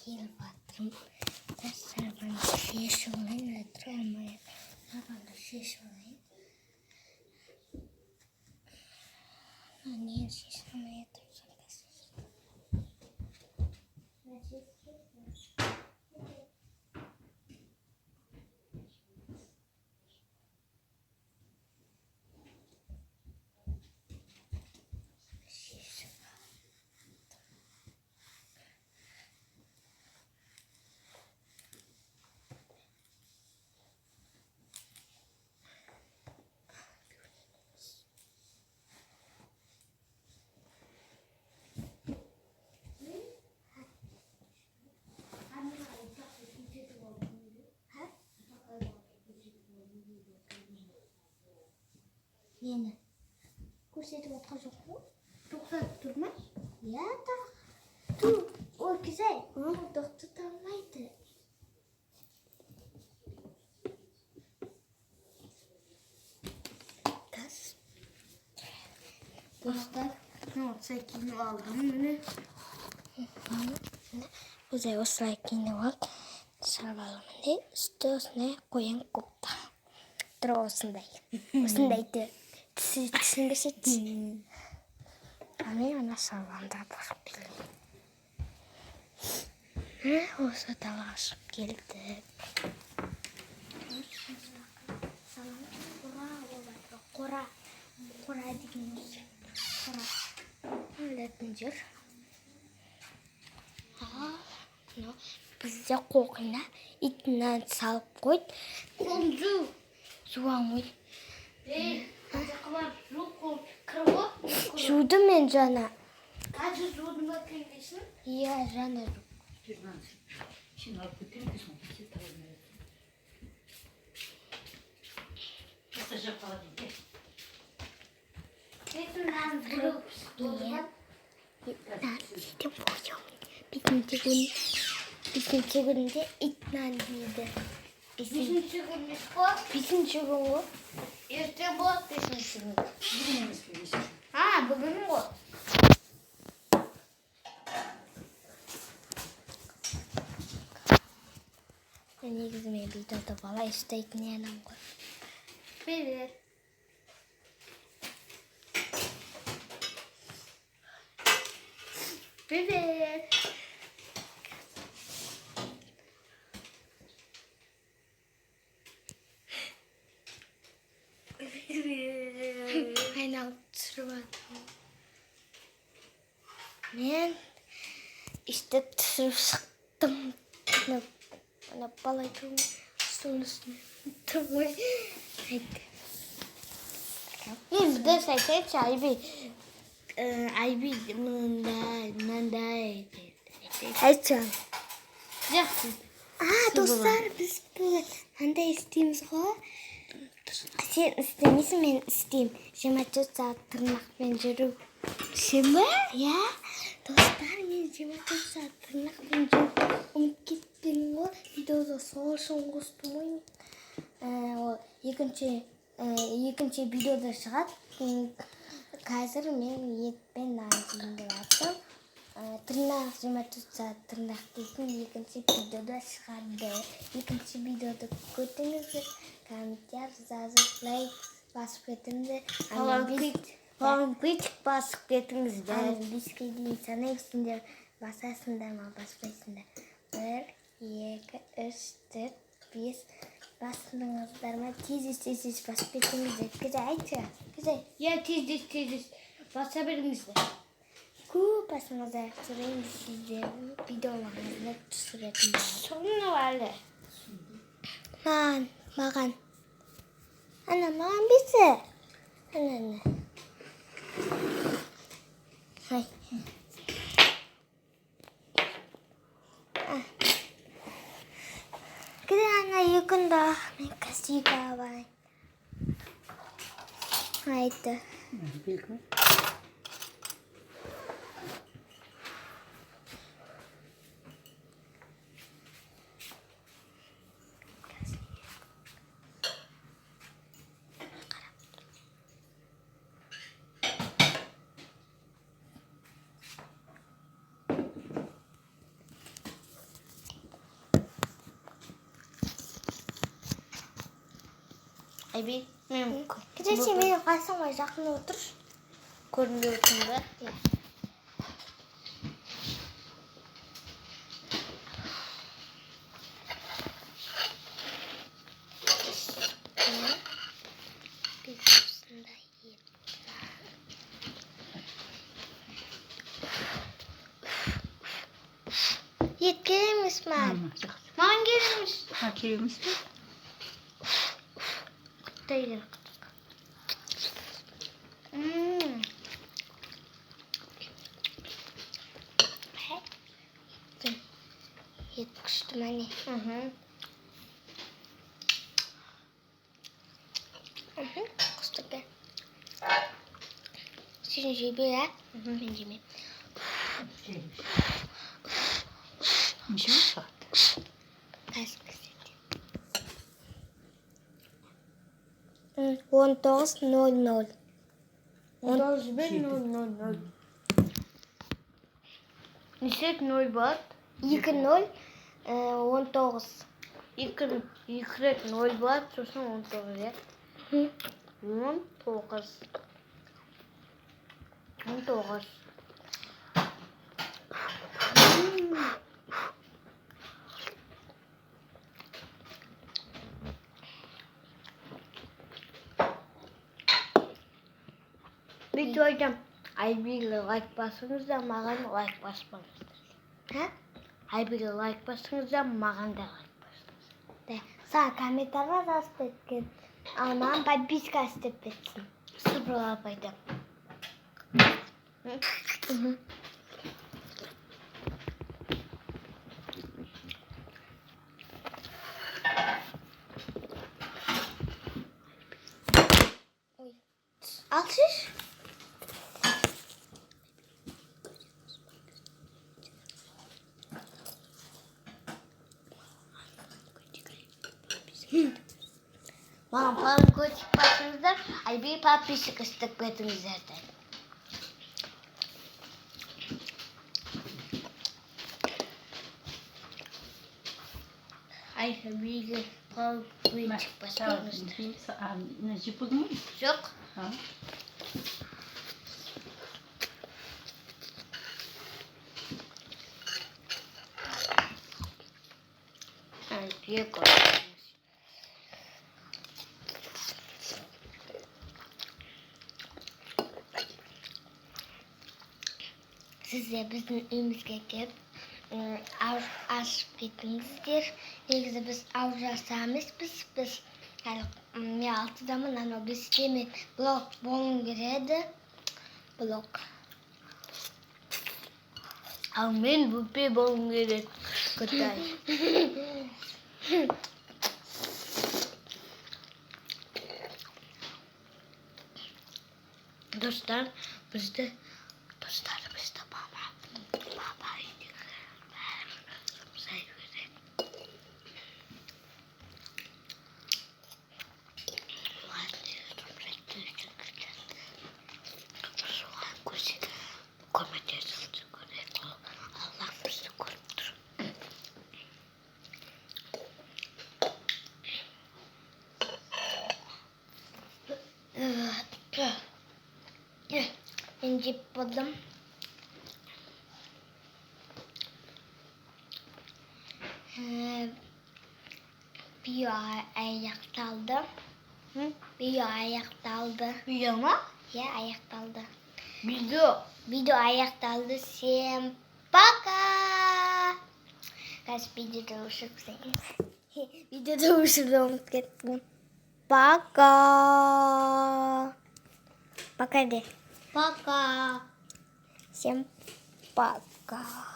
Батрам тасарван шишуун атраймай аван шишуун анин шишуун Yeni. Kursiyeti vodka yok mu? Doktor durma. Ya da. Dur. O güzel. Doktor tamamlaydı. Tas. Dostlar. Sakin aldım bunu. Güzel o sakin ol. Sarvalımını üstüne koyan kopta. Osындай. Осындайды. Түсінгісі. Ана салонда барып келдім. Осы далаға шығып келдік. Қора деген осы. Білетін жер. Бізде қоқына итінен салып қойды. Қонжу. Суамой. Жуды мен жана. Қазір жудың ба келгесін? Иә, жана жуд. Şimdi alıp götürüp de sonra bir tavırına yapayım. Masajı falan değil. Ben 지금 보여. bizim çıkınca itmen değildi. Bizim çıkınmış bu. Bizim çıkın bu. İşte bu bizim çıkın. Bugün mü söylüyorsun? Ha, bugün bu. Негізі мен видеода бала істейтін едім ғой. Привет. Привет. Айналып түсіріп жатырмын. Мен işte түсіріп шықтым. Ана бала айтуым сонысына тұрмай айтты. Мен бір айтайыншы Айби мынандай айтшы. Жақсы. Достар, біз андай істейміз ғой. Сен істемейсің, мен істеймін. 24 сағат тырнақпен жүру. Шема? Я? Достар, мен 24 сағат тырнақпен жүру. Ұмыт кеттім ғой. Видеода соңғышын қостым ғой. Екінші видеода шығады. Қазір мен етпен нанжейін деп аттым. Тырнақ 24 сағат тырнақ дейтін екінші видеода шығады. Екінші видеода көрдіңіздер. Комментар жазып, лайк басып кетіңіздер. Колокольчик басып кетіңіздер. 5-ке дейін санайсыңдар, басасыңдар ма, баспайсыңдар. 1, 2, 3, 4, 5 басыңыздар ма? Тез басып кетіңіздер. Күзей айтшы. Күзей. Я тез баса беріңіздер. Көп басыңыздар. Содан сіздер видеоларыңызды түсіретін болады. Соны әлі. Маған. Ана, маған берші. Ана. Хай. Кіде ана екінді. Мен кәсіға барайын. Айтты. Білгі. Айби мен Гэж чи миний гасан гоё жахны өдөр көрнө юм ба. Би зүсэндээ хий. Yetkemiz ben. Мангэрмэш Хакимс. тайгэр. Yetkişti beni. Kıstık gel. Sizin şey bir ya. Ben yemeyeyim. Ничего сад. Kaç kısık. 19:00. 19:00. Нисек 0 бат. 2:0 19. 2 0 бат сосын 19 я. 19. 19. Videoya Aybi'yle like basınız da mağan like basmanızdır. Ha? Aybi'yle like basınız da mağan da like basınız. De. Sağ kamera rast etkin. Aman подписка istep etsin. Sıfırlar payda. Alçış. Mağan falan koçuk basınız da Aybi'ye подписчик istep etiniz zaten. Aybi'yle подписчик basınızdır. Не жипудму? Yok. Ha. Aybi'ye koyuyoruz. Siz de bizim evimizge gelip aşıp gitmiştir. Negizde biz avcasamiz biz yani ya altı zaman hani biz kimi blok bolun giredi. Blok. Amin bu bir bon gerek. Kutay. Dostlar bizde baba sevgili. Allah bizi korutur. İnci buldum. Bir ayaktaldı. Bir ayaktaldı. Video mu? Ya ayaktaldı. Video. Ayaktaldı. Всем пока. Kaç videoda uşak senin. Videoda uşak gittim. Пока. Пока de. Пока. Всем пока.